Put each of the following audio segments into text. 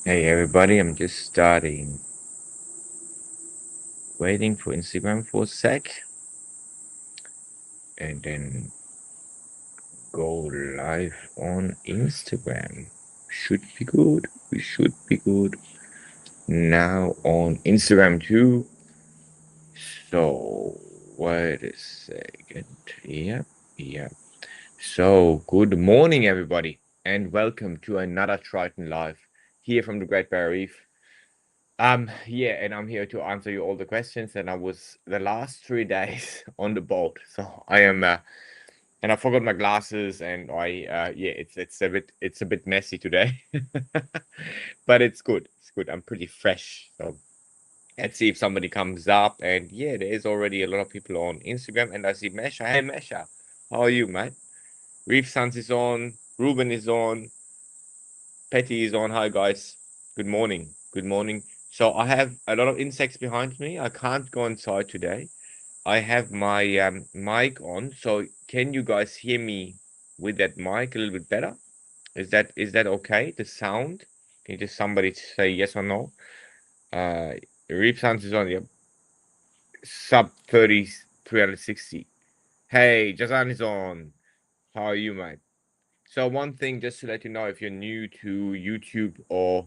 Hey everybody, I'm just starting. Waiting for Instagram for a sec and then go live on Instagram. Should be good. We should be good. Now on Instagram too. So wait a second. Yep. So good morning everybody and welcome to another Triton Live here from the Great Barrier Reef. Yeah, and I'm here to answer you all the questions. And I was the last 3 days on the boat, so I am, and I forgot my glasses, and yeah, it's a bit messy today, but it's good. It's good. I'm pretty fresh, so let's see if somebody comes up. And yeah, there is already a lot of people on Instagram, and I see Mesha. Hey, Mesha, how are you, mate? Reef Sans is on. Ruben is on. Petty is on. Hi, guys. Good morning. Good morning. So I have a lot of insects behind me. I can't go inside today. I have my mic on. So can you guys hear me with that mic a little bit better? Is that okay? The sound? Can you just somebody say yes or no? Uh, Reef Sounds is on. Yep. Sub 30 360. Hey, Jazan is on. How are you, mate? So one thing, just to let you know, if you're new to YouTube or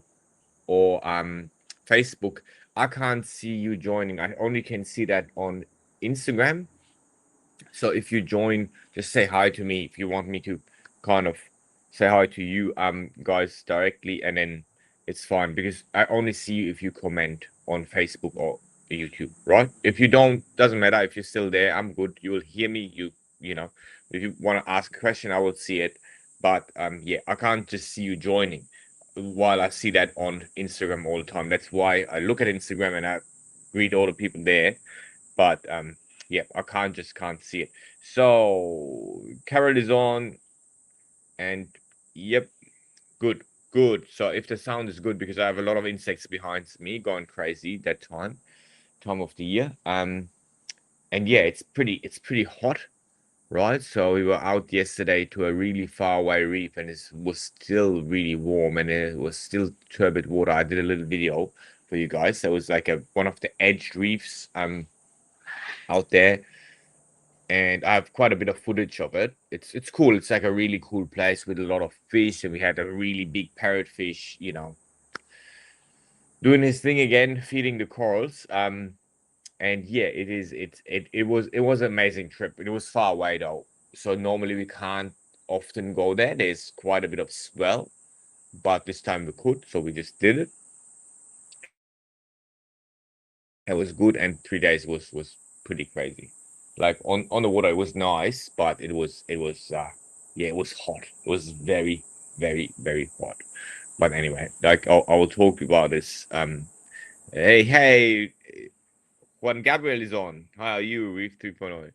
Facebook, I can't see you joining. I only can see that on Instagram. So if you join, just say hi to me if you want me to kind of say hi to you guys directly, and then it's fine because I only see you if you comment on Facebook or YouTube, right? If you don't, doesn't matter. If you're still there, I'm good. You will hear me. You know, if you want to ask a question, I will see it. But yeah, I can't just see you joining while I see that on Instagram all the time. That's why I look at Instagram and I greet all the people there. But yeah, I can't see it. So Carol is on, and yep, good, good. So if the sound is good, because I have a lot of insects behind me going crazy that time of the year. And yeah, it's pretty hot, right? So we were out yesterday to a really far away reef, and it was still really warm, and it was still turbid water. I did a little video for you guys. There was like one of the edged reefs out there, and I have quite a bit of footage of it. It's cool. It's like a really cool place with a lot of fish, and we had a really big parrotfish, doing his thing again, feeding the corals. And yeah, it was an amazing trip. It was far away though, so normally we can't often go there. There's quite a bit of swell, but this time we could, so we just did it. It was good, and 3 days was pretty crazy. Like on the water, it was nice, but it was yeah, it was hot. It was very very hot. But anyway, like I will talk about this. Hey, Juan Gabriel is on. How are you, Reef 3.0?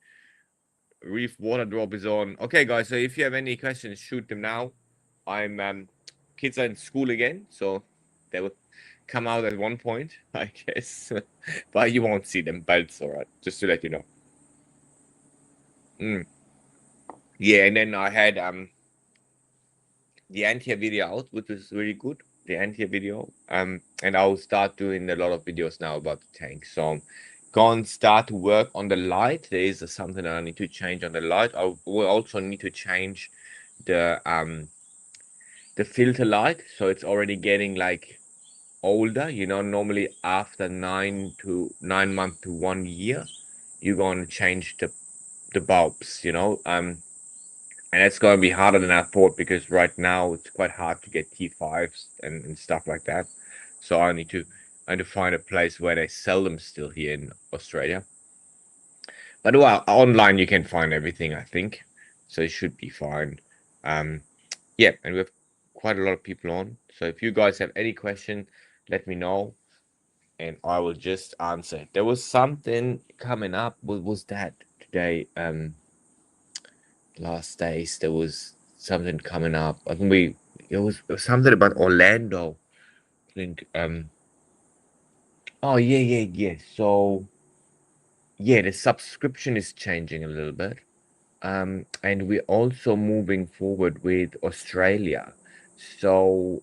Reef Water Drop is on. Okay, guys. So if you have any questions, shoot them now. I'm kids are in school again, so they will come out at one point, I guess. But you won't see them. But it's all right. Just to let you know. Mm. Yeah, and then I had the Antia video out, which was really good. The Antia video. And I'll start doing a lot of videos now about the tank. So I'm going to start to work on the light. There is something that I need to change on the light. I will also need to change the filter light, so it's already getting like older. Normally after 9 months to 1 year, you're going to change the bulbs. And it's going to be harder than I thought, because right now it's quite hard to get T5s and stuff like that. So I need to find a place where they sell them still here in Australia. But well, online you can find everything, I think, so it should be fine. Um, yeah, and we have quite a lot of people on. So if you guys have any question, let me know, and I will just answer it. There was something coming up. What was that today? Last days there was something coming up. I think it was something about Orlando. I think oh yeah. So yeah, the subscription is changing a little bit. And we're also moving forward with Australia. So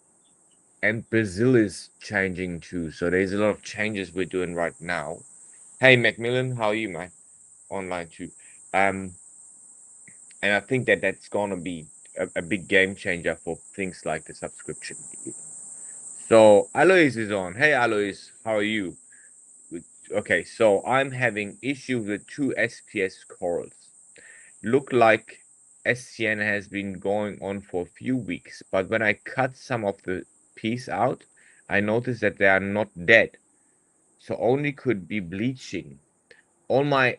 and Brazil is changing too. So there's a lot of changes we're doing right now. Hey Macmillan, how are you, mate? Online too. Um, and I think that that's gonna be a big game changer for things like the subscription. So Alois is on. Hey Alois, how are you? Okay, so I'm having issues with two SPS corals. Look like SCN has been going on for a few weeks, but when I cut some of the piece out, I noticed that they are not dead. So only could be bleaching. All my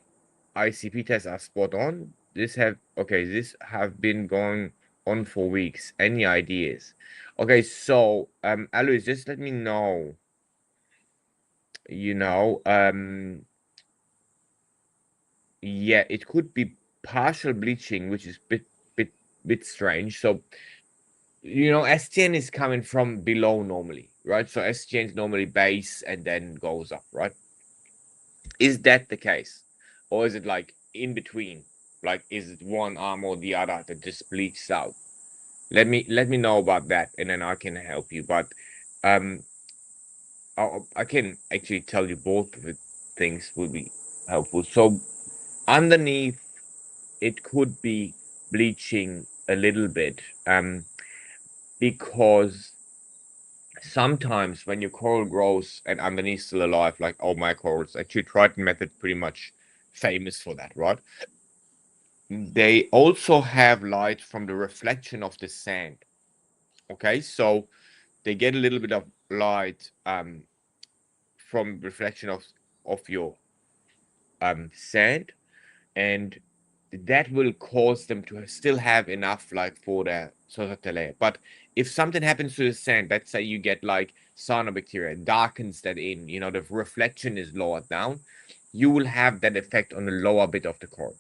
ICP tests are spot on. This have been going on for weeks. Any ideas? Okay, so Alois, just let me know. You know, yeah, it could be partial bleaching, which is bit strange. So STN is coming from below normally, right? So STN is normally base and then goes up, right? Is that the case? Or is it like in between? Like is it one arm or the other that just bleaches out? Let me know about that and then I can help you. But um I can actually tell you both of the things will be helpful. So underneath it could be bleaching a little bit because sometimes when your coral grows and underneath still alive, like all my corals, actually Triton method pretty much famous for that, right? They also have light from the reflection of the sand. Okay, so they get a little bit of light from reflection of your sand, and that will cause them to still have enough like for the social layer. But if something happens to the sand, let's say you get like cyanobacteria, darkens that in, the reflection is lowered down, you will have that effect on the lower bit of the core.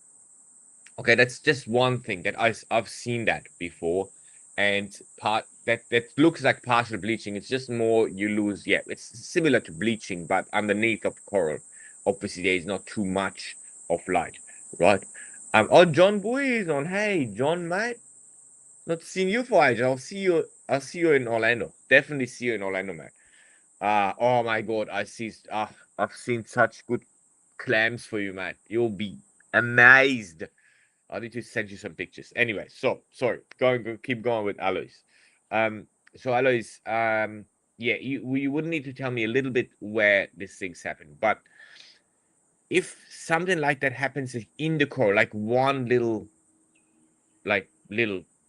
Okay, that's just one thing that I've seen that before, and part that looks like partial bleaching. It's just more you lose. Yeah, it's similar to bleaching, but underneath of coral, obviously there is not too much of light, right? Oh, John Boy is on. Hey, John, mate, not seen you for ages. I'll see you. I'll see you in Orlando. Definitely see you in Orlando, man. Oh my God, I see. I've seen such good clams for you, man. You'll be amazed. I need to send you some pictures. Anyway, so sorry, keep going with Alois. So Alois, yeah, you would need to tell me a little bit where these things happen. But if something like that happens in the core, like one little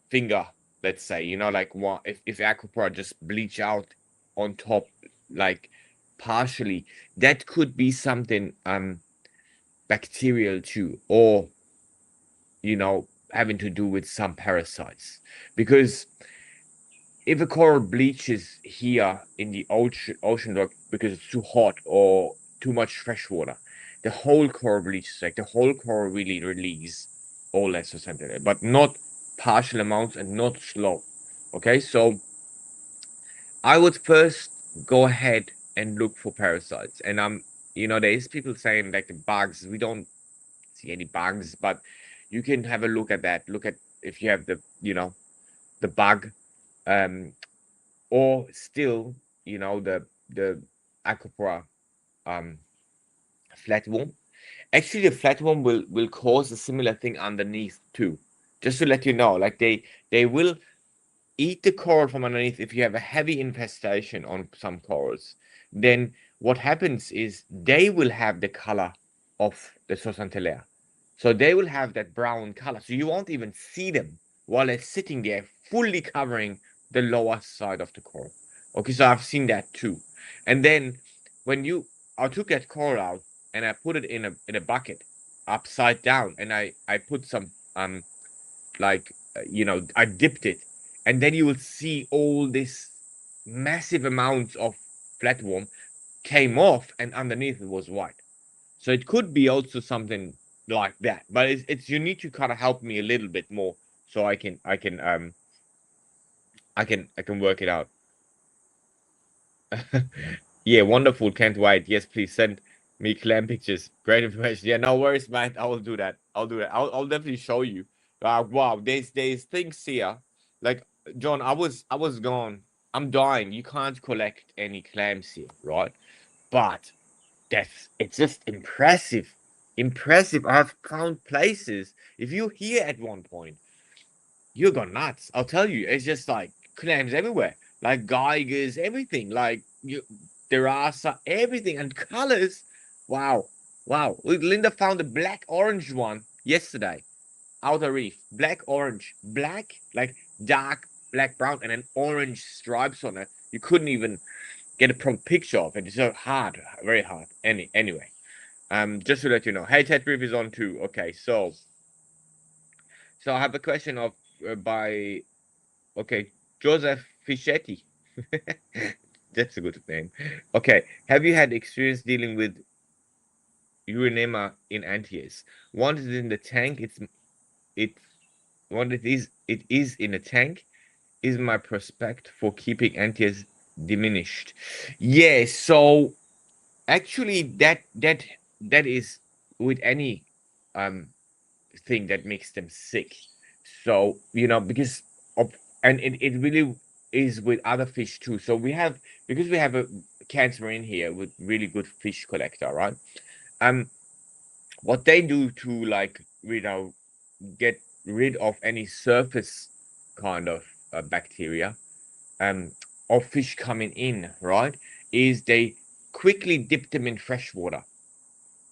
finger, let's say, like one, if Acropora just bleach out on top, like partially, that could be something bacterial too, or having to do with some parasites. Because if a coral bleaches here in the ocean rock because it's too hot or too much fresh water, the whole coral bleaches, like the whole coral really release all that something, but not partial amounts and not slow. Okay, so I would first go ahead and look for parasites. And there's people saying like the bugs, we don't see any bugs, but you can have a look at that. Look at if you have the bug, um, or still, the Acropora um flatworm. Actually, the flatworm will cause a similar thing underneath too. Just to let you know, like they will eat the coral from underneath. If you have a heavy infestation on some corals, then what happens is they will have the color of the zooxanthellae. So they will have that brown color. So you won't even see them while they're sitting there, fully covering the lower side of the coral. Okay, so I've seen that too. And then when I took that coral out and I put it in a bucket upside down, and I put some I dipped it, and then you will see all this massive amounts of flatworm came off, and underneath it was white. So it could be also something like that, but it's you need to kind of help me a little bit more so I can work it out. Yeah, wonderful. Can't wait. Yes, please send me clam pictures. Great information. Yeah, no worries, man. I will do that. I'll do that. I'll definitely show you. Wow, there's things here. Like John, I was gone. I'm dying. You can't collect any clams here, right? But it's just impressive. Impressive. I've found places. If you're here at one point, you go nuts. I'll tell you, it's just like clams everywhere, like geigers, everything. Like there are everything and colors. Wow, wow. Look, Linda found a black orange one yesterday. Outer reef, black orange, black like dark black brown, and then orange stripes on it. You couldn't even get a proper picture of it. It's so hard, very hard. Anyway, just to let you know, hey, Ted Reef is on too. Okay, so I have a question of by okay, Joseph Fischetti. That's a good name. Okay, have you had experience dealing with urinema in Antilles? Once it's in the tank, it once it is in a tank. Is my prospect for keeping Antilles diminished? Yeah. So actually, that is with any um thing that makes them sick. So, because of, and it really is with other fish too. So because we have a cancer in here with really good fish collector, right? Um, what they do to like, get rid of any surface kind of bacteria um of fish coming in, right? Is they quickly dip them in fresh water.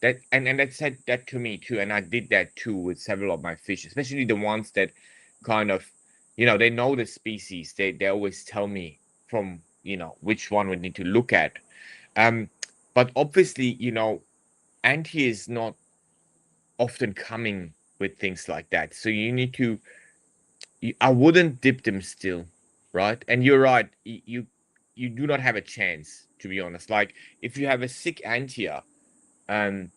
And that said that to me too, and I did that too with several of my fish, especially the ones that kind of, they know the species. They always tell me from which one we need to look at. Um, but obviously, Anti is not often coming with things like that, so you need to. I wouldn't dip them still, right? And you're right. You do not have a chance, to be honest. Like if you have a sick Antia, um,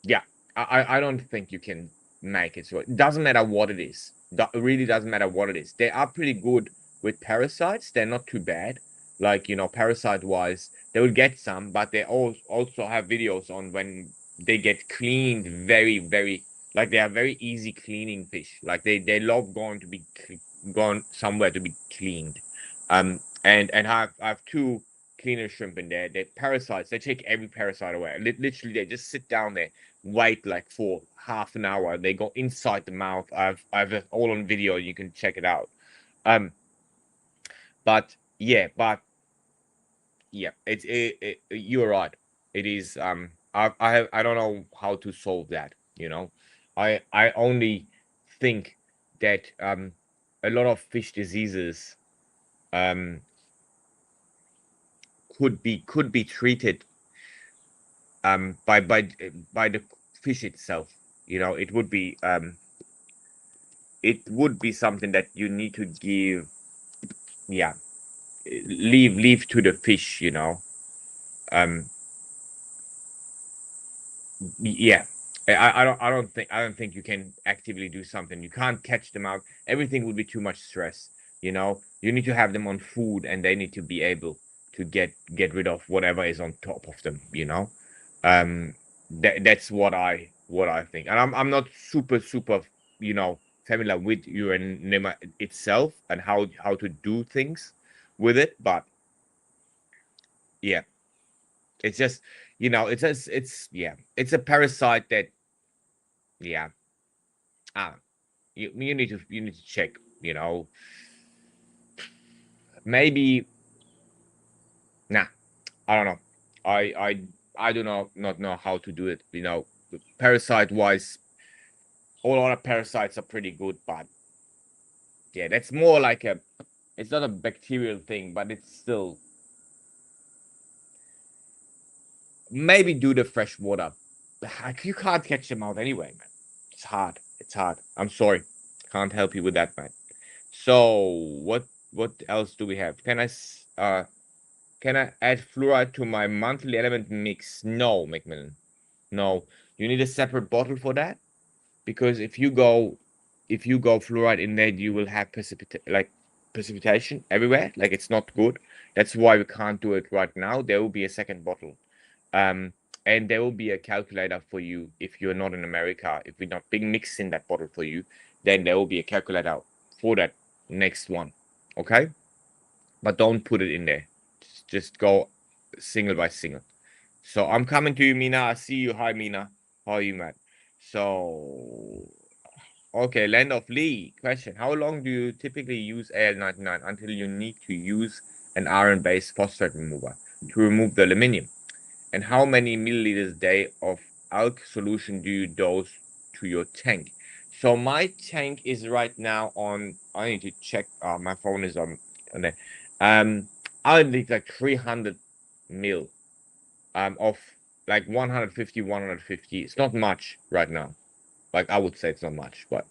yeah, I don't think you can make it. So it doesn't matter what it is. It really doesn't matter what it is. They are pretty good with parasites. They're not too bad. Like, parasite wise, they will get some, but they also have videos on when they get cleaned very, very, like they are very easy cleaning fish. Like they love going to be gone somewhere to be cleaned. And I have two cleaner shrimp in there. They're parasites. They take every parasite away. Literally, they just sit down there, wait like for half an hour. They go inside the mouth. I've it all on video. You can check it out. Um, but yeah, you're right. It is. I don't know how to solve that. I only think that a lot of fish diseases um could be treated by the fish itself. It would be something that you need to give, yeah, leave to the fish. um yeah. I don't think you can actively do something. You can't catch them out. Everything would be too much stress. You need to have them on food, and they need to be able to get rid of whatever is on top of them. um that's what I think. And I'm not super familiar with uranima itself and how to do things with it, but yeah, it's just it's a parasite that, yeah, ah you need to check. you know Maybe. Nah, I don't know. I do not know how to do it. Parasite wise, all other parasites are pretty good, but yeah, that's more like it's not a bacterial thing, but it's still, maybe do the fresh water. You can't catch them out anyway, man. It's hard. I'm sorry, can't help you with that, man. So what else do we have? Can I add fluoride to my monthly element mix? No, Macmillan. No, you need a separate bottle for that, because if you go fluoride in there, you will have precipitation everywhere. Like it's not good. That's why we can't do it right now. There will be a second bottle. Um, and there will be a calculator for you if you're not in America. If we're not being mixed in that bottle for you, then there will be a calculator for that next one. Okay? but don't put it in there. Just go single by single. So I'm coming to you, Mina. I see you. Hi, Mina. How are you, man? So, okay, Land of Lee. Question: how long do you typically use AL99 until you need to use an iron-based phosphate remover to remove the aluminium? And how many milliliters a day of alk solution do you dose to your tank? So my tank is right now on. I need to check. My phone is on there. I need like 300 mil of like 150, 150. It's not much right now. Like I would say it's not much, but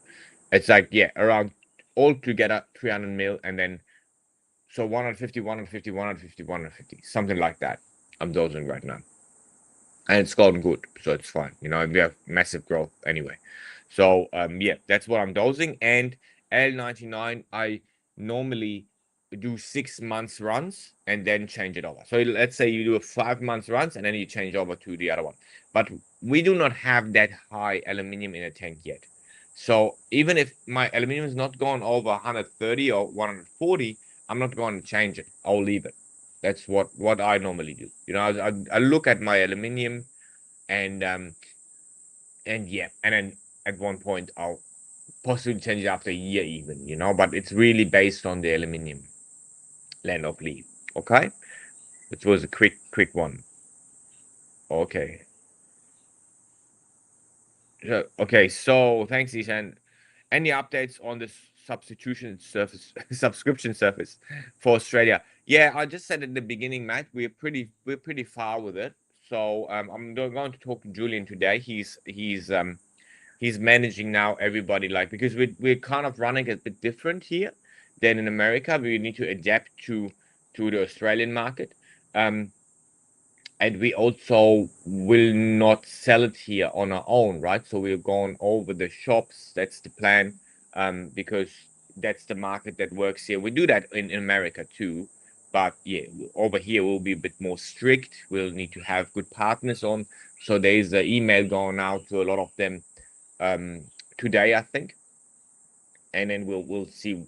it's like, yeah, around all together 300 mil, and then so 150, 150, 150, 150, something like that. I'm dosing right now. And it's gone good, so it's fine. You know, we have massive growth anyway. So yeah, that's what I'm dosing. And L99, I normally do 6 months runs and then change it over. So let's say you do a 5 months runs and then you change over to the other one. But we do not have that high aluminium in a tank yet. So even if my aluminium is not gone over 130 or 140, I'm not going to change it. I'll leave it. That's what I normally do. You know, I look at my aluminium, and yeah, and then at one point I'll possibly change it after a year even. You know, but it's really based on the aluminium. Land of Lee. Okay, which was a quick one. Okay. Okay, so thanks, Ehsan. Any updates on the substitution surface subscription service for Australia? Yeah, I just said at the beginning, Matt, we're pretty far with it. So I'm going to talk to Julian today. He's managing now everybody, like, because we're kind of running a bit different here than in America. We need to adapt to the Australian market. Um, and we also will not sell it here on our own, right? So we're going over the shops. That's the plan, because that's the market that works here. We do that in America too, but yeah, over here we'll be a bit more strict. We'll need to have good partners on. So there's an email going out to a lot of them today, I think, and then we'll see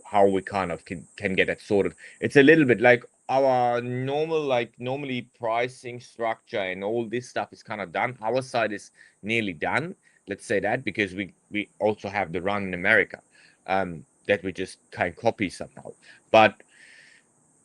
how we kind of can get that sorted. It's a little bit like our normally pricing structure and all this stuff is kind of done. Our side is nearly done, let's say that, because we also have the run in America, that we just can copy somehow. But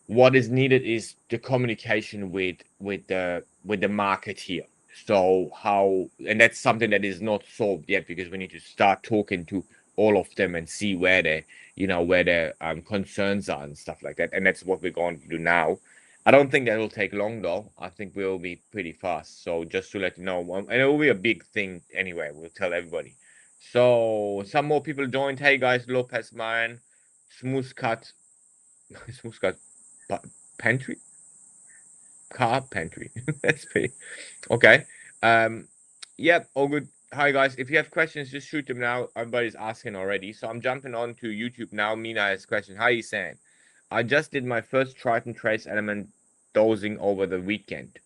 what is needed is the communication with the market here. So how, and that's something that is not solved yet, because we need to start talking to all of them and see where their concerns are and stuff like that. And that's what we're going to do now. I don't think that will take long though. I think we'll be pretty fast. So just to let you know, and it will be a big thing anyway. We'll tell everybody. So some more people joined. Hey guys, Lopez, Mayan, Smooth Cut, Smooth Cut, Pantry, Car Pantry. That's pretty okay. Yep, all good. Hi guys, if you have questions, just shoot them now. Everybody's asking already, so I'm jumping on to YouTube now. Mina has a question. Hi, Ehsan. I just did my first Triton trace element dosing over the weekend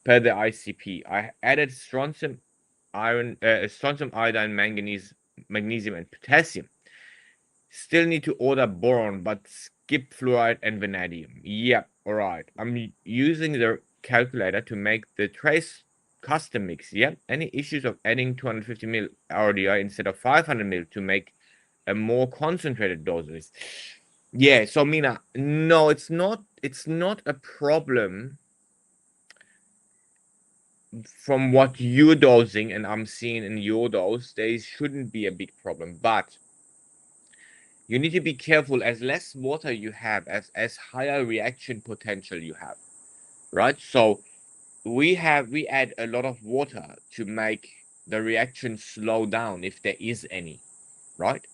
per the ICP. I added strontium, strontium, iodine, manganese, magnesium, and potassium. Still need to order boron, but skip fluoride and vanadium. Yep, all right. I'm using the calculator to make the trace custom mix. Yep. Any issues of adding 250 ml RDI instead of 500 ml to make a more concentrated doses? Yeah. So Mina, no, it's not. It's not a problem from what you're dosing, and I'm seeing in your dose. There shouldn't be a big problem, but you need to be careful. As less water you have, as higher reaction potential you have, right? So we add a lot of water to make the reaction slow down if there is any, right?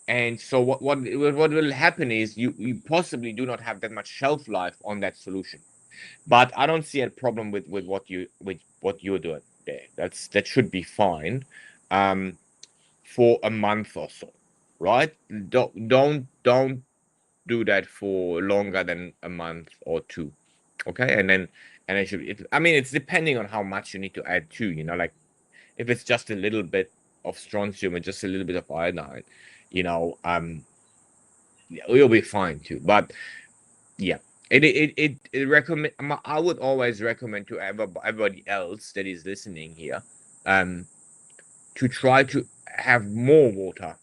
And so what will happen is you possibly do not have that much shelf life on that solution. But I don't see a problem with what you're doing there. That should be fine. For a month or so, right? Don't do that for longer than a month or two, okay? And it should be, I mean, it's depending on how much you need to add to, like if it's just a little bit of strontium and just a little bit of iodine, you know, you'll be fine too. But yeah, it recommend. I would always recommend to everybody else that is listening here, to try to have more water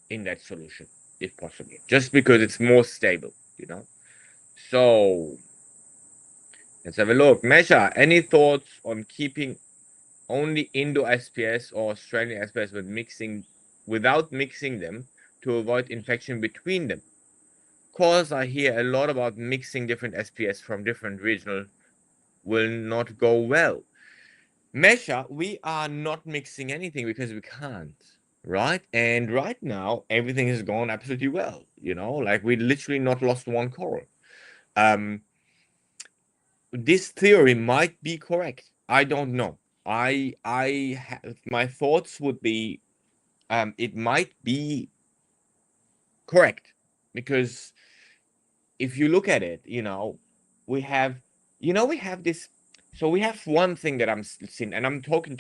in that solution if possible, just because it's more stable, you know. So let's have a look. Measure, any thoughts on keeping only Indo SPS or Australian SPS without mixing them to avoid infection between them? Cause I hear a lot about mixing different SPS from different regional will not go well. Measure, we are not mixing anything because we can't, right? And right now, everything has gone absolutely well, you know, like we literally not lost one coral. Um, this theory might be correct. I don't know. My thoughts would be, it might be correct because if you look at it, you know, we have, we have this. So we have one thing that I'm seeing, and I'm talking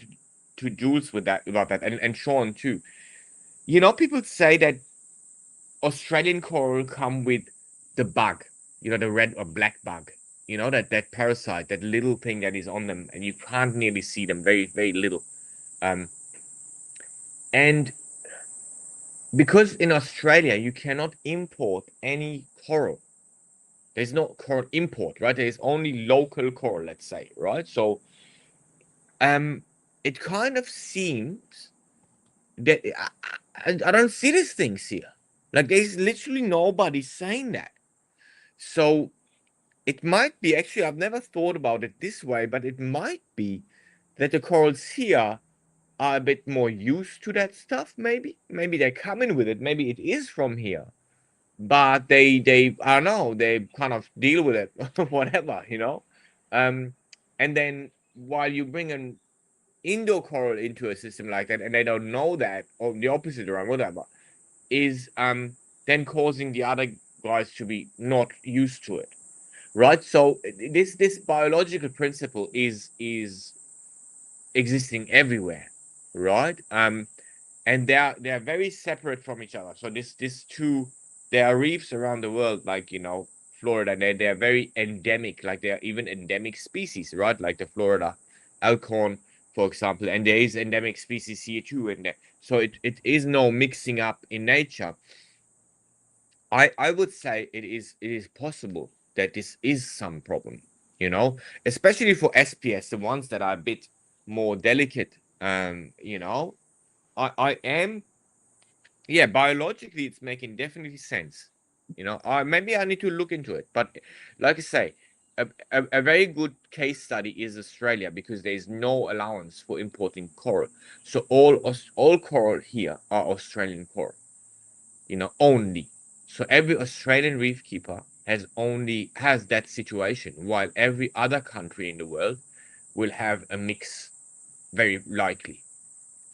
to Jules with that about that, and Sean too. You know, people say that Australian coral come with the bug, you know, the red or black bug. You know, that parasite, that little thing that is on them, and you can't nearly see them, very very little. Um, and because in Australia you cannot import any coral. There's no coral import, right? There's only local coral, let's say, right? So, it kind of seems that I don't see these things here. Like, there's literally nobody saying that. So, it might be actually, I've never thought about it this way, but it might be that the corals here are a bit more used to that stuff, maybe. Maybe they're coming with it. Maybe it is from here. But they I don't know, they kind of deal with it, whatever, you know. Um, and then while you bring an indoor coral into a system like that, and they don't know that, or the opposite around, whatever, is then causing the other guys to be not used to it, right? So this biological principle is existing everywhere, right? And they're very separate from each other. So this two, there are reefs around the world, like, you know, Florida. They're very endemic, like they're even endemic species, right? Like the Florida elkhorn, for example, and there is endemic species here too. And there, so it is no mixing up in nature. I would say it is possible that this is some problem, you know, especially for SPS, the ones that are a bit more delicate. You know, I am, yeah, biologically it's making definitely sense, you know. Maybe I need to look into it, but like I say, a very good case study is Australia, because there is no allowance for importing coral. So all coral here are Australian coral, you know, only. So every Australian reef keeper has that situation, while every other country in the world will have a mix, very likely.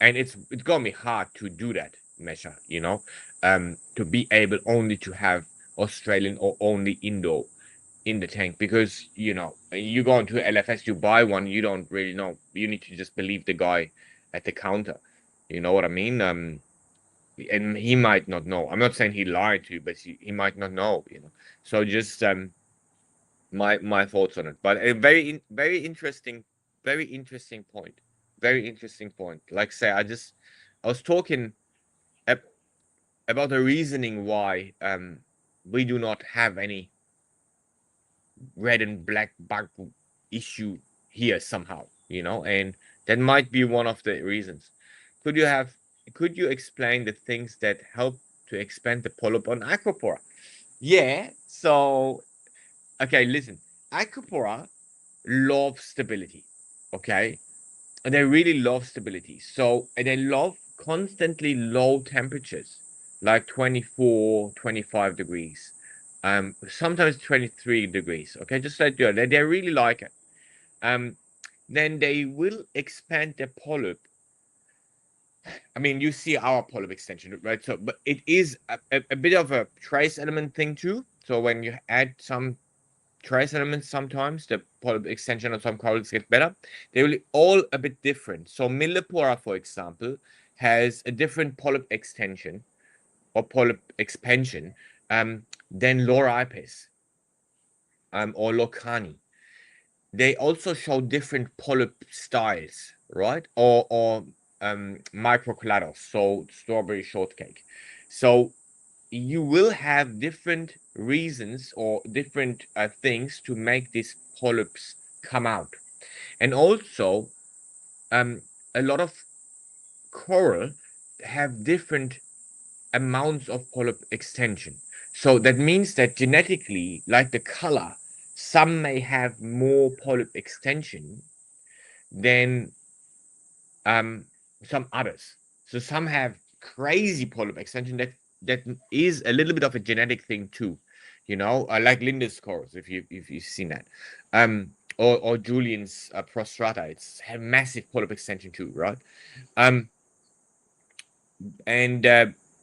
And it's gonna be hard to do that measure, you know, to be able only to have Australian or only Indo in the tank, because, you know, you go into LFS, you buy one, you don't really know, you need to just believe the guy at the counter, you know what I mean. And he might not know. I'm not saying he lied to you, but he might not know, you know. So just my thoughts on it. But a very interesting, very interesting point. Very interesting point. Like say, I was talking ab about the reasoning why we do not have any red and black bug issue here somehow, you know, and that might be one of the reasons. Could you have could you explain the things that help to expand the polyp on Aquapora? Yeah, so okay, listen. Aquapora love stability. Okay. And they really love stability. So, and they love constantly low temperatures, like 24, 25 degrees. Sometimes 23 degrees. Okay, just like that. They really like it. Um, then they will expand their polyp. I mean, you see our polyp extension, right? So, but it is a bit of a trace element thing too. So when you add some trace elements, sometimes the polyp extension of some corals get better. They will all a bit different. So Millipora, for example, has a different polyp extension or polyp expansion Then Loripes, or Locani. They also show different polyp styles, right? Or microclados, so strawberry shortcake. So you will have different reasons or different things to make these polyps come out. And also, a lot of coral have different amounts of polyp extension. So that means that genetically, like the color, some may have more polyp extension than some others. So some have crazy polyp extension that is a little bit of a genetic thing too, like Linda's corals, if you've seen that, or Julian's prostrata, it's have massive polyp extension too, right? Um, and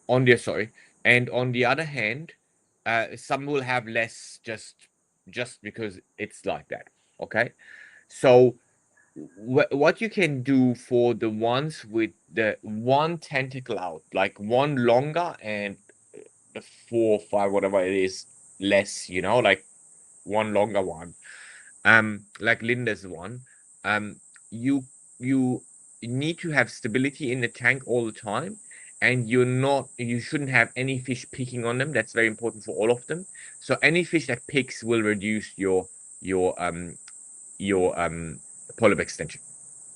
on the sorry, and on the other hand, some will have less just because it's like that. Okay, so what you can do for the ones with the one tentacle out, like one longer and the 4 or 5, whatever it is, less, like one longer one, like Linda's one, um, you you need to have stability in the tank all the time, and you shouldn't have any fish picking on them. That's very important for all of them. So any fish that picks will reduce your your polyp extension.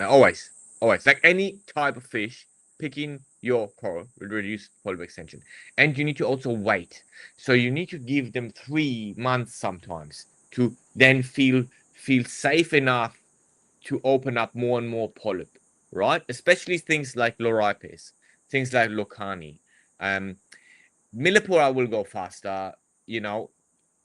Always, always. Like any type of fish, picking your coral will reduce polyp extension. And you need to also wait. So you need to give them 3 months sometimes to then feel safe enough to open up more and more polyp, right? Especially things like Loripes, things like Locani. Um, Millipora will go faster, you know,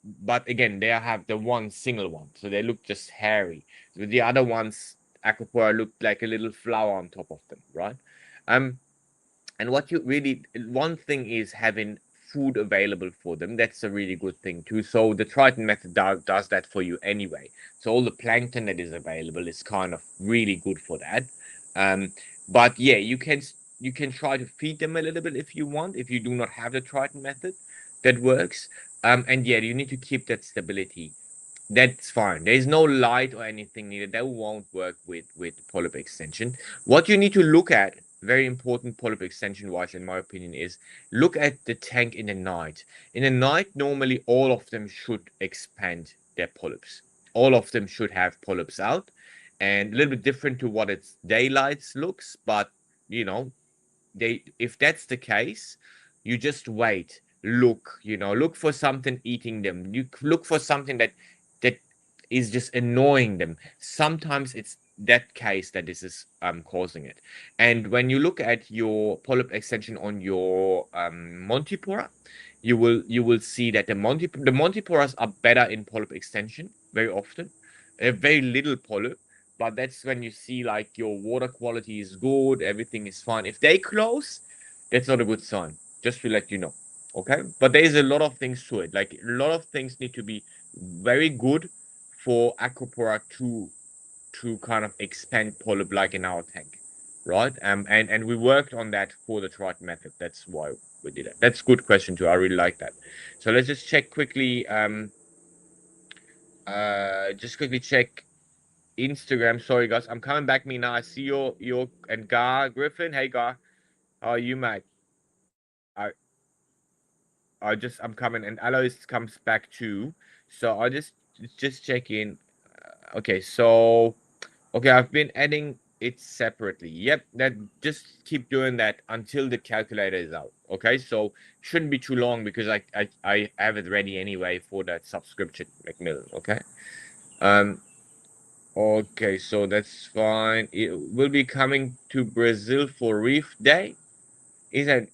but again, they have the one single one, so they look just hairy. With the other ones, Aquapora looked like a little flower on top of them, right? Um, and what you really, one thing is having food available for them. That's a really good thing too. So the Triton method does that for you anyway. So all the plankton that is available is kind of really good for that. Um, but yeah, you can try to feed them a little bit if you want. If you do not have the Triton method, that works. And yeah, you need to keep that stability. That's fine. There is no light or anything needed. That won't work with polyp extension. What you need to look at, very important polyp extension wise, in my opinion, is look at the tank in the night. In the night, normally all of them should expand their polyps. All of them should have polyps out, and a little bit different to what its daylight looks, but you know, if that's the case, you just wait, look for something eating them. You look for something that is just annoying them. Sometimes it's that case that this is causing it. And when you look at your polyp extension on your Montipora, you will see that the Montiporas are better in polyp extension very often. A very little polyp, but that's when you see like your water quality is good, everything is fine. If they close, that's not a good sign. Just to let you know. Okay, but there is a lot of things to it. Like a lot of things need to be very good for Aquapora to kind of expand polyp like in our tank, right? And we worked on that for the Triton method. That's why we did it. That's a good question too. I really like that. So let's just check quickly. Just quickly check Instagram. Sorry, guys. I'm coming back me now. I see your and Gar Griffin. Hey, Gar. How are you, mate? I I'm coming, and Alois comes back too. So I just check in. Okay, so okay, I've been adding it separately. Yep, that just keep doing that until the calculator is out. Okay, so shouldn't be too long because I have it ready anyway for that subscription, Macmillan. Okay. Um, Okay, so that's fine. It will be coming to Brazil for Reef Day. Is that?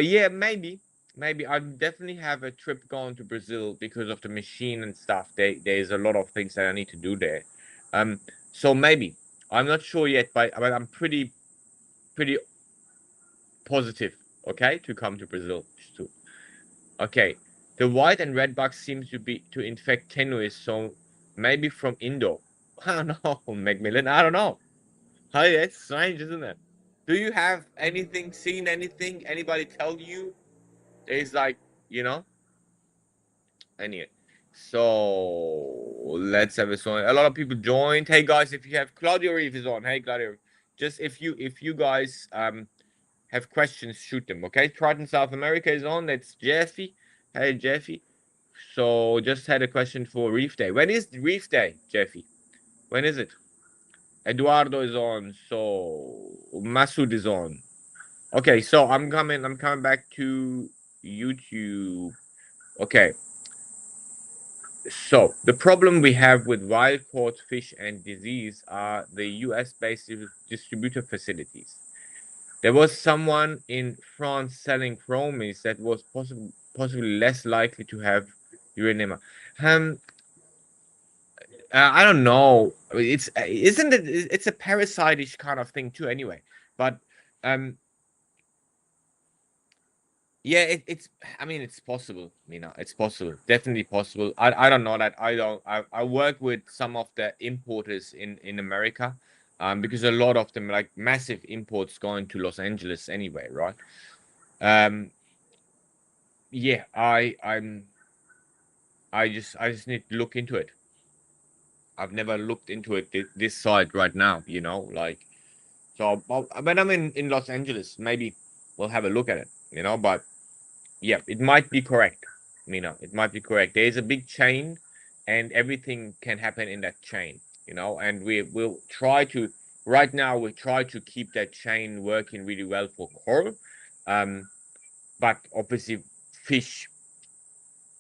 Yeah, maybe. I definitely have a trip going to Brazil because of the machine and stuff. There's a lot of things that I need to do there. Um, so maybe I'm not sure yet, but I'm pretty positive. Okay, to come to Brazil too. Okay, the white and red bug seems to infect tenuis, so maybe from Indo. I don't know, Macmillan. I don't know. Hey, that's strange, isn't it? Do you have anything, seen anything? Anybody tell you? There's like, you know? Anyway, so let's have a song. A lot of people joined. Hey guys, if you have Claudio Reef is on. Hey Claudio, just if you guys have questions, shoot them. Okay, Triton South America is on. That's Jeffy. Hey Jeffy. So just had a question for Reef Day. When is Reef Day, Jeffy? When is it? Eduardo is on. So Masood is on. Okay, so I'm coming back to YouTube. Okay. So the problem we have with wild caught fish and disease are the US-based distributor facilities. There was someone in France selling chromis that was possibly less likely to have urinema. Um, I don't know. It's isn't it? It's a parasitish kind of thing too, anyway. But um, yeah, it's. I mean, it's possible. You know, it's possible. Definitely possible. I don't know that. I work with some of the importers in America, because a lot of them like massive imports going to Los Angeles anyway, right? Um, yeah, I just need to look into it. I've never looked into it this side right now. You know, like so. When I'm in Los Angeles, maybe we'll have a look at it. You know, but yeah, it might be correct. You know, it might be correct. There is a big chain, and everything can happen in that chain. You know, and will try to right now we try to keep that chain working really well for coral, but obviously fish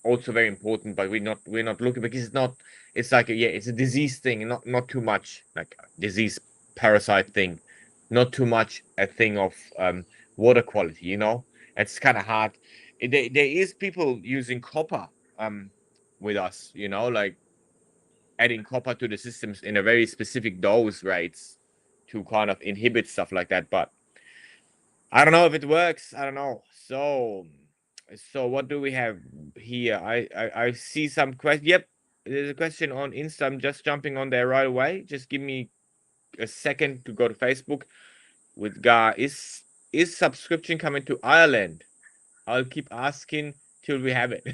also very important. But we're not looking because it's not. It's like it's a disease thing, not too much like a disease parasite thing, not too much a thing of water quality. You know, it's kind of hard. There is people using copper with us. You know, like adding copper to the systems in a very specific dose rates to kind of inhibit stuff like that. But I don't know if it works. I don't know. So what do we have here? I see some question. Yep, there's a question on Insta. I'm just jumping on there right away. Just give me a second to go to Facebook. With Gar, is subscription coming to Ireland? I'll keep asking till we have it.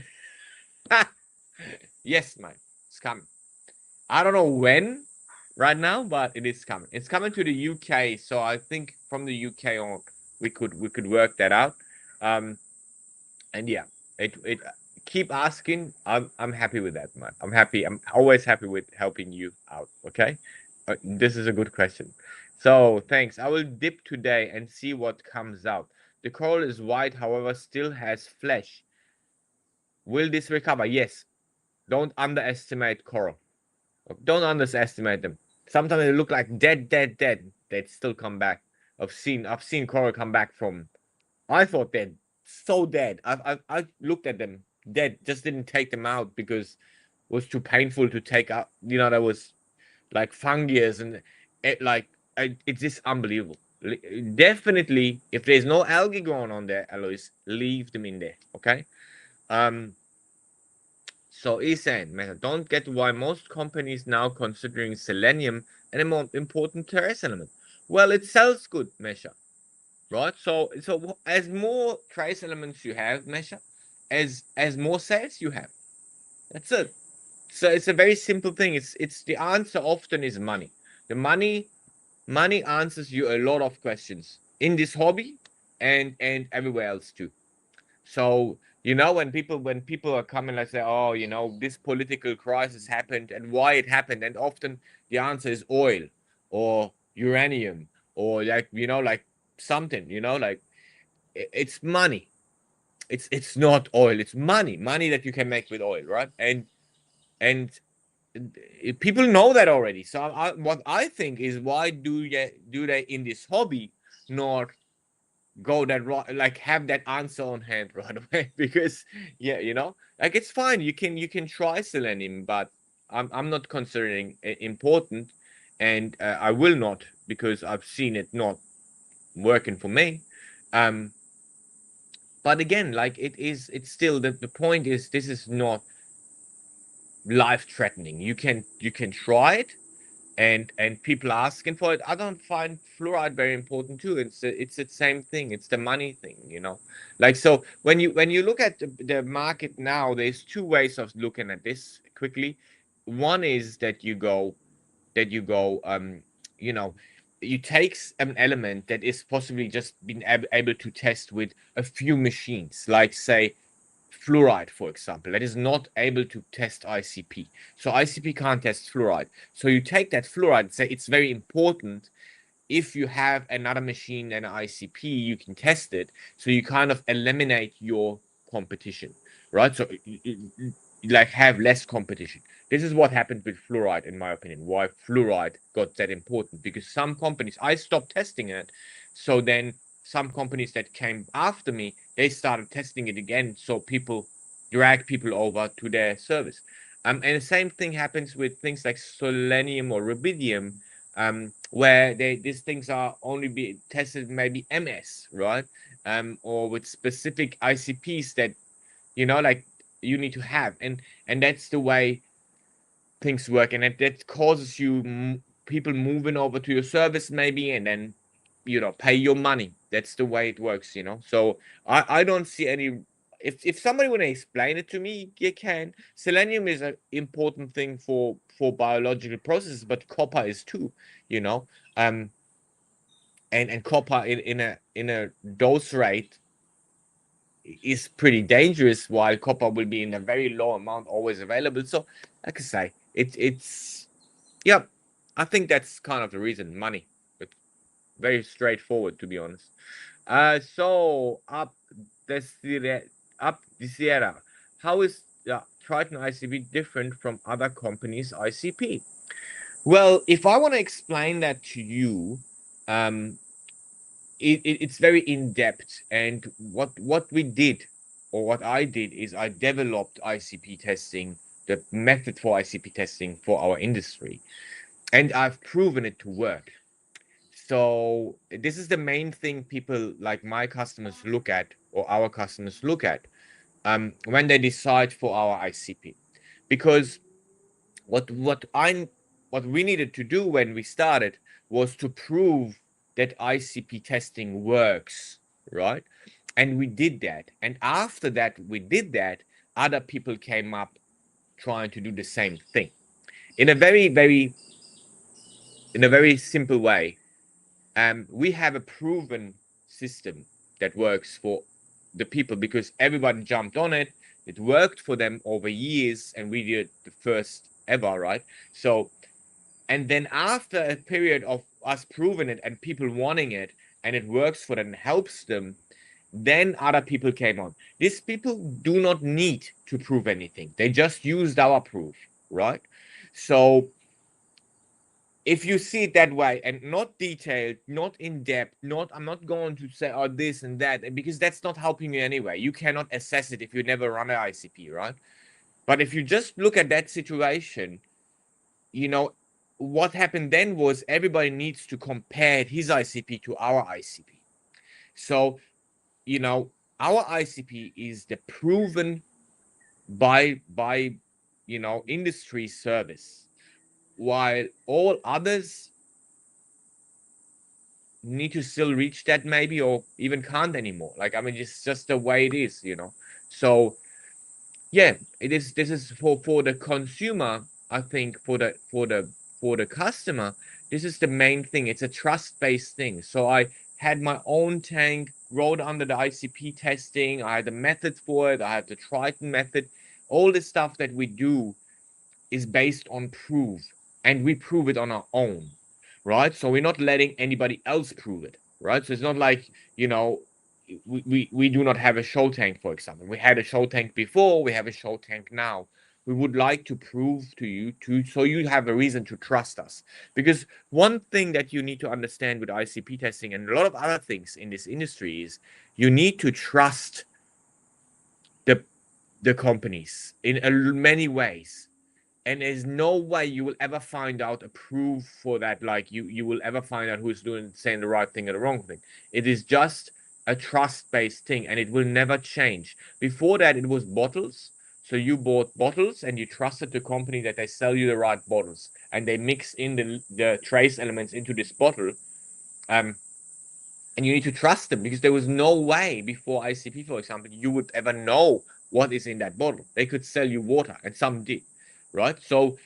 Yes, man, it's coming. I don't know when right now, but it is coming. It's coming to the UK, so I think from the UK on we could work that out. Um, and yeah, it keep asking. I'm happy with that, man. I'm happy. I'm always happy with helping you out. Okay, this is a good question. So thanks. I will dip today and see what comes out. The coral is white, however, still has flesh. Will this recover? Yes. Don't underestimate coral. Don't underestimate them. Sometimes they look like dead, dead, dead. They'd still come back. I've seen coral come back from. I thought they're so dead. I looked at them dead. Just didn't take them out because it was too painful to take out. You know, there was like fungus and it's just unbelievable. Definitely, if there's no algae growing on there, Alois, leave them in there. Okay. Um. So Ehsan, don't get why most companies now considering selenium an more important trace element. Well, it sells good, Mesha, right? So as more trace elements you have, Mesha, as more sales you have. That's it. So it's a very simple thing. It's the answer often is money. The money answers you a lot of questions in this hobby and everywhere else too. So when people are coming like say, oh, this political crisis happened and why it happened, and often the answer is oil or uranium or like something, like it's money. It's not oil, it's money that you can make with oil, right? And people know that already. So what I think is, why do they in this hobby not go that like have that answer on hand right away? Because yeah, like it's fine, you can try selenium, but I'm not considering it important, and I will not, because I've seen it not working for me. um but again, like it's still the point is, this is not life threatening. You can try it, and people are asking for it. I don't find fluoride very important too. It's the same thing. It's the money thing, you know. Like, so when you look at the market now, there's two ways of looking at this quickly. One is that you know, you take an element that is possibly just been able to test with a few machines, like say fluoride, for example, that is not able to test ICP. So ICP can't test fluoride. So you take that fluoride and say it's very important. If you have another machine and an ICP, you can test it. So you kind of eliminate your competition, right? So you like have less competition. This is what happened with fluoride, in my opinion. Why fluoride got that important? Because some companies, I stopped testing it. So then some companies that came after me, they started testing it again. So people drag people over to their service. And the same thing happens with things like selenium or rubidium, where these things are only be tested maybe MS, right? Or with specific ICPs that like you need to have, and that's the way things work, and that causes people moving over to your service maybe, and then pay your money. That's the way it works, so I don't see any. If somebody want to explain it to me, you can. Selenium is an important thing for biological processes, but copper is too, you know um and copper in a dose rate is pretty dangerous, while copper will be in a very low amount always available. So like I say, it's yeah, I think that's kind of the reason. Money. It's very straightforward, to be honest. So up the Sierra, how is Triton ICP different from other companies ICP? Well, if I want to explain that to you, um it's very in depth. And what we did, or what I did, is I developed ICP testing, the method for ICP testing for our industry, and I've proven it to work. So this is the main thing people like my customers look at, or our customers look at, when they decide for our ICP. Because what what I what we needed to do when we started was to prove that ICP testing works, right? And we did that. And after that, we did that, other people came up trying to do the same thing in a very simple way. We have a proven system that works for the people, because everybody jumped on it. It worked for them over years, and we did the first ever, right? So, and then after a period of us proving it and people wanting it, and it works for them and helps them, then other people came on. These people do not need to prove anything. They just used our proof, right? So if you see it that way, and not detailed, not in depth, I'm not going to say, oh, this and that, because that's not helping you anyway. You cannot assess it if you never run an ICP, right? But if you just look at that situation, you know what happened then was everybody needs to compare his ICP to our ICP. So you know our ICP is the proven by industry service, while all others need to still reach that maybe, or even can't anymore. Like, I mean, it's just the way it is. So yeah, this is for the consumer. I think for the customer, this is the main thing. It's a trust-based thing. So I had my own tank, wrote under the ICP testing. I had the method for it. I had the Triton method. All the stuff that we do is based on proof, and we prove it on our own, right? So we're not letting anybody else prove it, right? So it's not like, we do not have a show tank, for example. We had a show tank before, we have a show tank now. We would like to prove to you so you have a reason to trust us. Because one thing that you need to understand with ICP testing, and a lot of other things in this industry, is you need to trust the the companies in many ways. And there's no way you will ever find out a proof for that. Like, you will ever find out who's saying the right thing or the wrong thing. It is just a trust-based thing, and it will never change. Before that, it was bottles. So you bought bottles and you trusted the company that they sell you the right bottles, and they mix in the trace elements into this bottle. Um, and you need to trust them, because there was no way before ICP, for example, you would ever know what is in that bottle. They could sell you water, and some did, right? So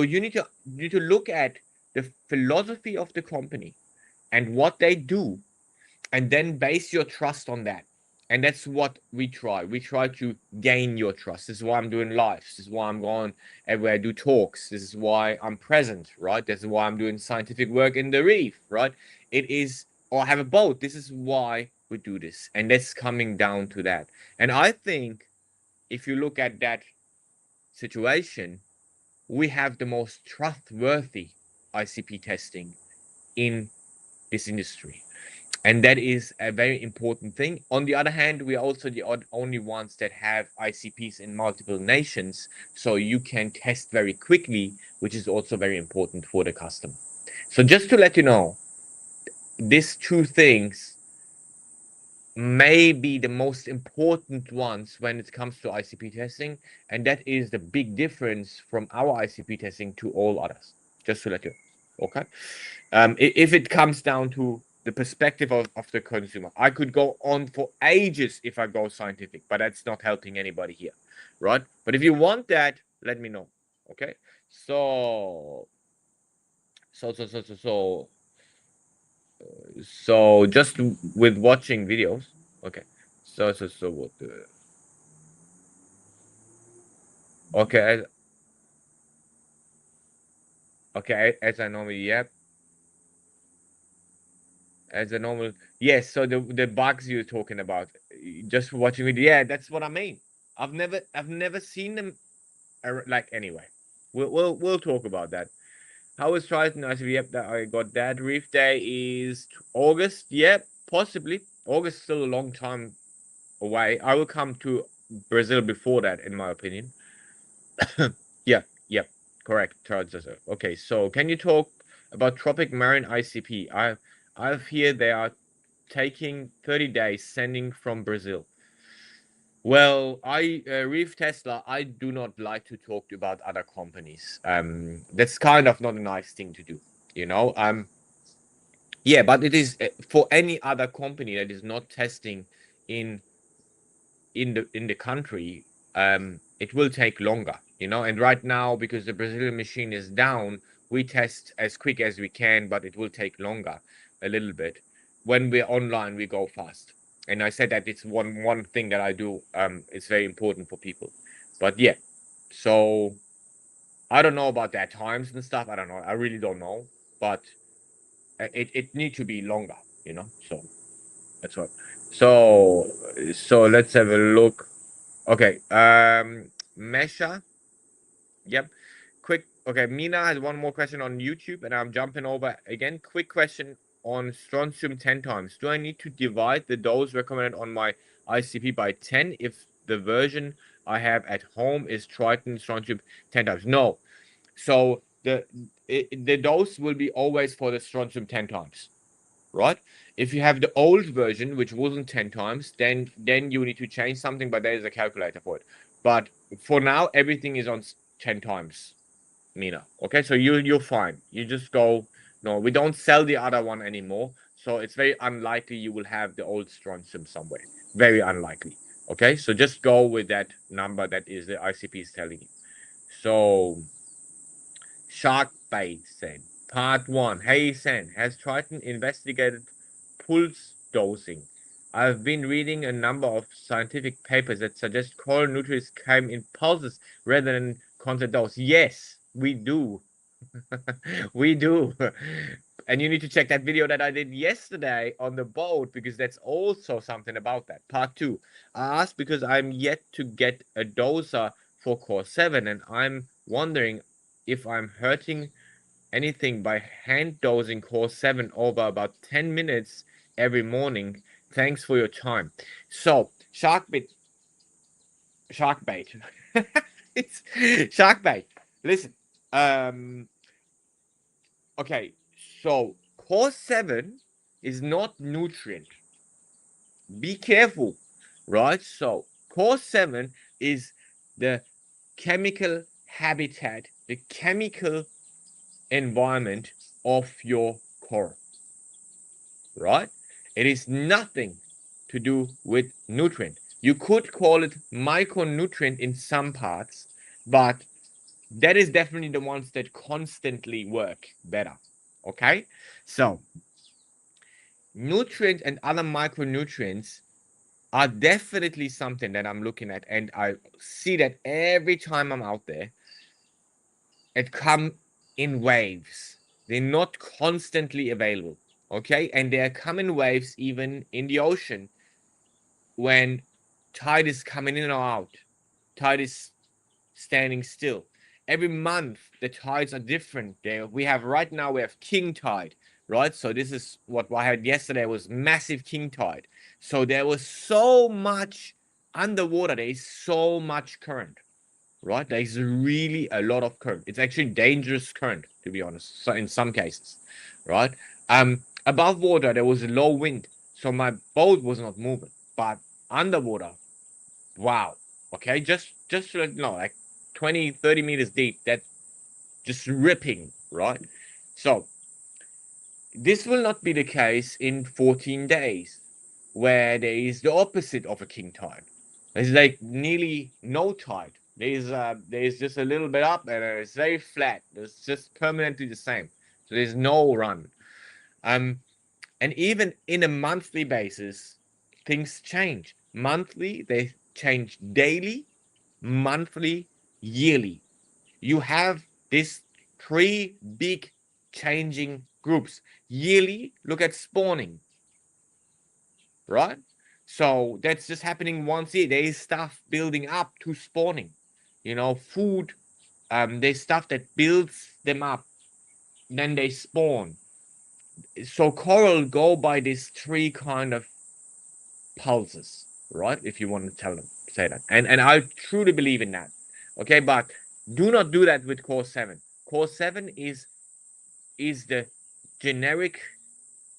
you need to look at the philosophy of the company and what they do, and then base your trust on that. And that's what we try. We try to gain your trust. This is why I'm doing lives. This is why I'm going everywhere I do talks. This is why I'm present, right? This is why I'm doing scientific work in the reef, right? It is, or have a boat. This is why we do this. And that's coming down to that. And I think if you look at that situation, we have the most trustworthy ICP testing in this industry. And that is a very important thing. On the other hand, we are also the only ones that have ICPs in multiple nations, so you can test very quickly, which is also very important for the customer. So just to let you know, these two things may be the most important ones when it comes to ICP testing, and that is the big difference from our ICP testing to all others. Just to let you know, okay? If it comes down to the perspective of the consumer, I could go on for ages if I go scientific, but that's not helping anybody here, right? But if you want that, let me know, okay? So, so, so just with watching videos, okay. So what? Okay, okay, as I normally, yep, as a normal, yes. So the bugs you're talking about, just watching video, yeah, that's what I mean. I've never seen them like anyway. We'll talk about that. How is Triton? I said, yep, that I got that. Reef Day is August. Yep, possibly. August is still a long time away. I will come to Brazil before that, in my opinion. Yeah, yeah, correct. Okay, so can you talk about Tropic Marine ICP? I've heard they are taking 30 days sending from Brazil. Well, Reef Tesla, I do not like to talk about other companies. That's kind of not a nice thing to do, you know. Yeah, but it is for any other company that is not testing in in the country, it will take longer, you know. And right now, because the Brazilian machine is down, we test as quick as we can, but it will take longer, a little bit. When we're online, we go fast. And I said that it's one thing that I do. It's very important for people. But yeah, so I don't know about that times and stuff. I don't know. I really don't know. But it need to be longer, you know. So that's what. So so let's have a look. Okay. Mesha. Yep. Quick. Okay. Mina has one more question on YouTube, and I'm jumping over again. Quick question on strontium 10 times. Do I need to divide the dose recommended on my ICP by 10 if the version I have at home is Triton strontium 10 times? No. So the dose will be always for the strontium 10 times, right? If you have the old version, which wasn't 10 times, then you need to change something, but there is a calculator for it. But for now, everything is on 10 times, Mina. Okay, so you're fine. You just go, no, we don't sell the other one anymore. So it's very unlikely you will have the old strontium somewhere. Very unlikely. Okay, so just go with that number that is the ICP is telling you. So shark bait Sen. Part 1. Hey Sen, has Triton investigated pulse dosing? I've been reading a number of scientific papers that suggest coral nutrients came in pulses rather than constant dose. Yes, we do. We do. And you need to check that video that I did yesterday on the boat, because that's also something about that. Part 2. I asked because I'm yet to get a doser for core 7, and I'm wondering if I'm hurting anything by hand dosing core 7 over about 10 minutes every morning. Thanks for your time. So, shark bait. It's shark bait. Listen, um, okay, so core 7 is not nutrient. Be careful, right? So core 7 is the chemical habitat, the chemical environment of your coral, right? It is nothing to do with nutrient. You could call it micronutrient in some parts, but that is definitely the ones that constantly work better. Okay, so nutrients and other micronutrients are definitely something that I'm looking at, and I see that every time I'm out there. It come in waves. They're not constantly available. Okay, and they come in waves even in the ocean when tide is coming in or out. Tide is standing still. Every month the tides are different. There we have right now we have king tide, right? So this is what I had yesterday was massive king tide. So there was so much underwater. There is so much current, right? There is really a lot of current. It's actually dangerous current, to be honest. So in some cases, right? Above water there was a low wind, so my boat was not moving. But underwater, wow. Okay, just to let you know, like 20, 30 meters deep, that just ripping, right? So this will not be the case in 14 days, where there is the opposite of a king tide. There's like nearly no tide. There's just a little bit up and it's very flat. It's just permanently the same. So there's no run. Um, and even in a monthly basis, things change. Monthly, they change daily, monthly, yearly. You have these three big changing groups. Yearly, look at spawning, right? So that's just happening once a year. There is stuff building up to spawning. Food, there's stuff that builds them up, then they spawn. So coral go by these three kind of pulses, right? If you want to say that. And I truly believe in that. Okay, but do not do that with core 7. Core 7 is the generic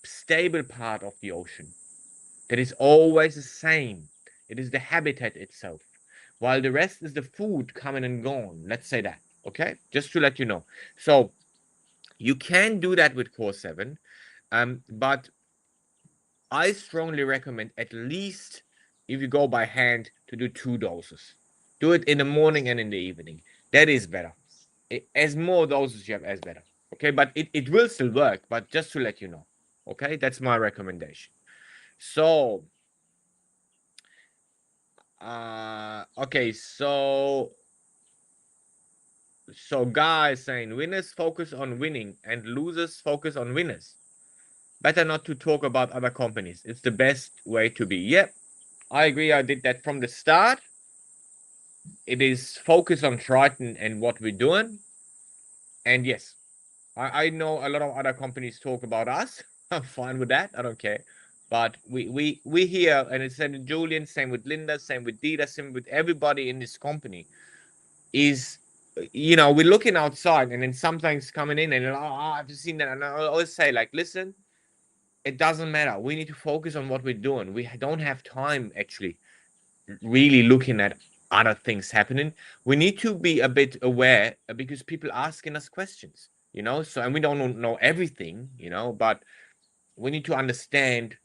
stable part of the ocean that is always the same. It is the habitat itself, while the rest is the food coming and gone. Let's say that, okay? Just to let you know. So you can do that with core 7, but I strongly recommend, at least if you go by hand, to do 2 doses. Do it in the morning and in the evening. That is better. As more doses you have, as better. Okay, but it will still work, but just to let you know. Okay, that's my recommendation. So, okay, so guys saying winners focus on winning and losers focus on winners. Better not to talk about other companies. It's the best way to be. Yep, I agree. I did that from the start. It is focused on Triton and what we're doing. And yes, I know a lot of other companies talk about us. I'm fine with that. I don't care. But we here, and it's same with Julian, same with Linda, same with Dita, same with everybody in this company. Is we're looking outside, and then sometimes coming in, and I've seen that, and I always say, like, listen, it doesn't matter. We need to focus on what we're doing. We don't have time actually really looking at other things happening. We need to be a bit aware because people asking us questions, so, and we don't know everything, but we need to understand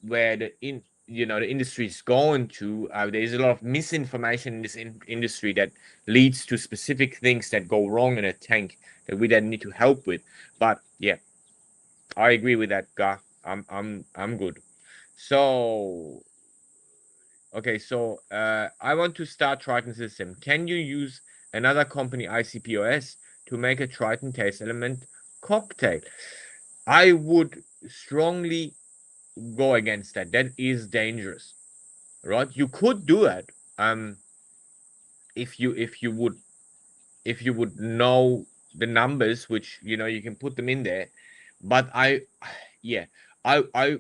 where the industry is going to. There's a lot of misinformation in this industry that leads to specific things that go wrong in a tank that we then need to help with. But yeah, I agree with that, guy. I'm good. So okay, so I want to start Triton system. Can you use another company ICPOS to make a Triton taste element cocktail? I would strongly go against that. That is dangerous, right? You could do it, if you would know the numbers, which you can put them in there. But yeah, I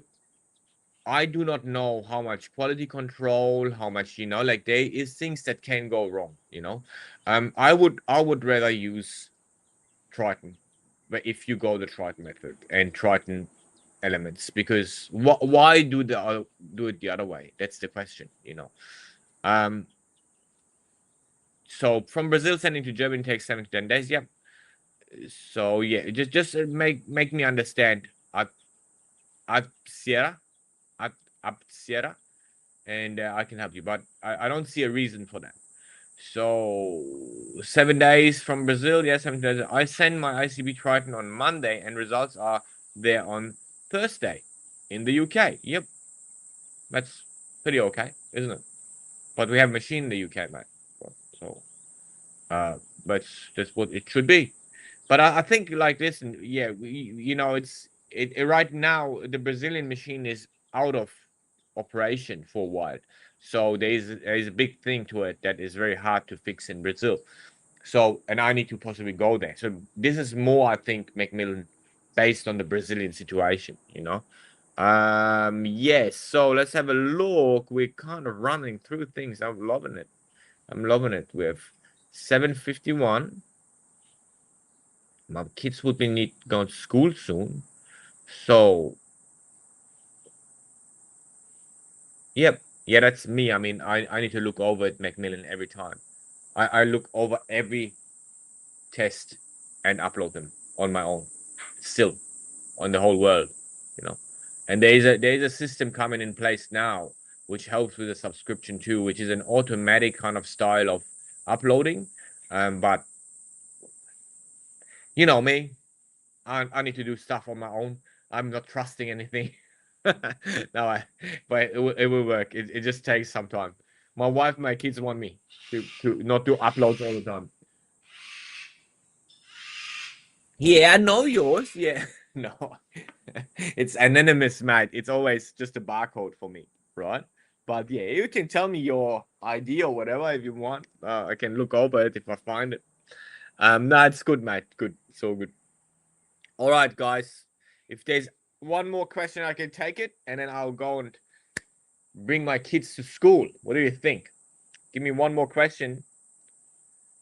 I do not know how much quality control, how much, like there is things that can go wrong, I would rather use Triton, but if you go the Triton method and Triton elements, because why do it the other way? That's the question. Um So from Brazil sending to Germany takes 7 to 10 days. Yep. So yeah, just make me understand. Up Sierra, up Sierra, and I can help you. But I don't see a reason for that. So 7 days from Brazil, yeah, 7 days. I send my ICB Triton on Monday, and results are there on Thursday in the UK. Yep, that's pretty okay, isn't it? But we have a machine in the UK, mate. So, but that's what it should be. But I think like this, yeah, it's right now the Brazilian machine is out of operation for a while. So there's a big thing to it that is very hard to fix in Brazil. So, and I need to possibly go there. So this is more, I think, Macmillan, based on the Brazilian situation, Yes, so let's have a look. We're kind of running through things. I'm loving it. I'm loving it. We have 7:51. My kids would be need going to school soon. So, yep. Yeah, that's me. I mean, I need to look over at Macmillan every time. I look over every test and upload them on my own. Still, on the whole world, you know. And there's a system coming in place now which helps with the subscription too, which is an automatic kind of style of uploading. But you know me, I need to do stuff on my own. I'm not trusting anything. No, but it will work. It just takes some time. My wife, my kids want me to not do uploads all the time. Yeah, I know yours. Yeah. No. It's anonymous, mate. It's always just a barcode for me, right? But yeah, you can tell me your ID or whatever if you want. I can look over it if I find it. No, it's good, mate. Good. It's all good. All right, guys. If there's one more question, I can take it, and then I'll go and bring my kids to school. What do you think? Give me one more question,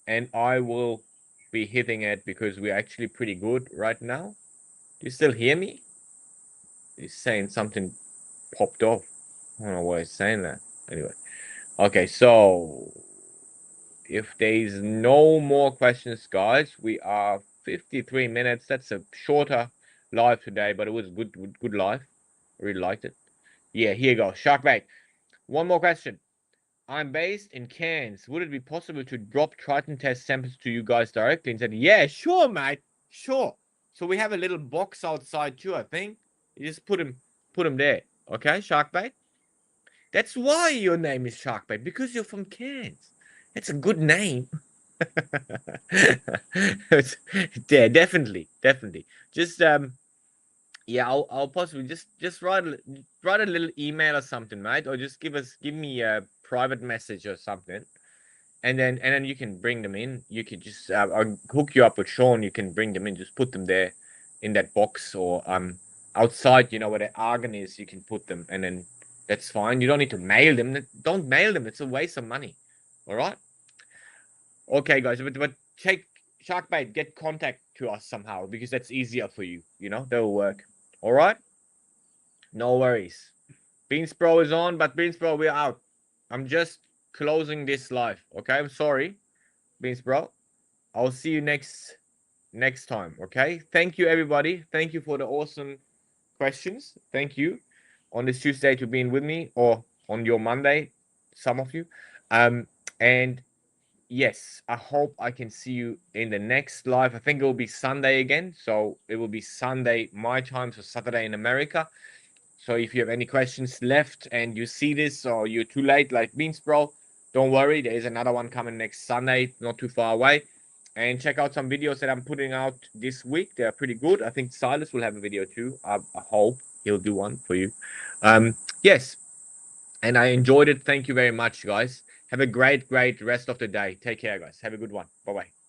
and I will be hitting it because we're actually pretty good right now. Do you still hear me? He's saying something popped off. I don't know why he's saying that. Anyway. Okay, so if there's no more questions, guys, we are 53 minutes. That's a shorter live today, but it was good live. I really liked it. Yeah, here you go. Sharkbait. One more question. I'm based in Cairns. Would it be possible to drop Triton test samples to you guys directly? And said, yeah, sure, mate. Sure. So we have a little box outside too, I think. You just put them there. Okay, Sharkbait? That's why your name is Sharkbait, because you're from Cairns. That's a good name. Yeah, definitely. Just yeah, I'll possibly just write a little email or something, mate, or just give me a private message or something, and then you can bring them in. You could just I'll hook you up with Sean. You can bring them in. Just put them there in that box or outside. You know where the argon is. You can put them, and then that's fine. You don't need to mail them. Don't mail them. It's a waste of money. All right. Okay, guys, but take Sharkbait, get contact to us somehow because that's easier for you. That will work. All right, no worries. Beans Pro is on, but Beans Pro, we're out. I'm just closing this live. Okay, I'm sorry, Beans Pro. I'll see you next time. Okay, thank you everybody. Thank you for the awesome questions. Thank you on this Tuesday to being with me, or on your Monday, some of you. And yes, I hope I can see you in the next live. I think it will be Sunday again. So it will be Sunday my time, so Saturday in America. So if you have any questions left and you see this or you're too late like Beans Bro, don't worry. There is another one coming next Sunday, not too far away. And check out some videos that I'm putting out this week. They're pretty good. I think Silas will have a video too. I hope he'll do one for you. Yes. And I enjoyed it. Thank you very much, guys. Have a great rest of the day. Take care, guys. Have a good one. Bye-bye.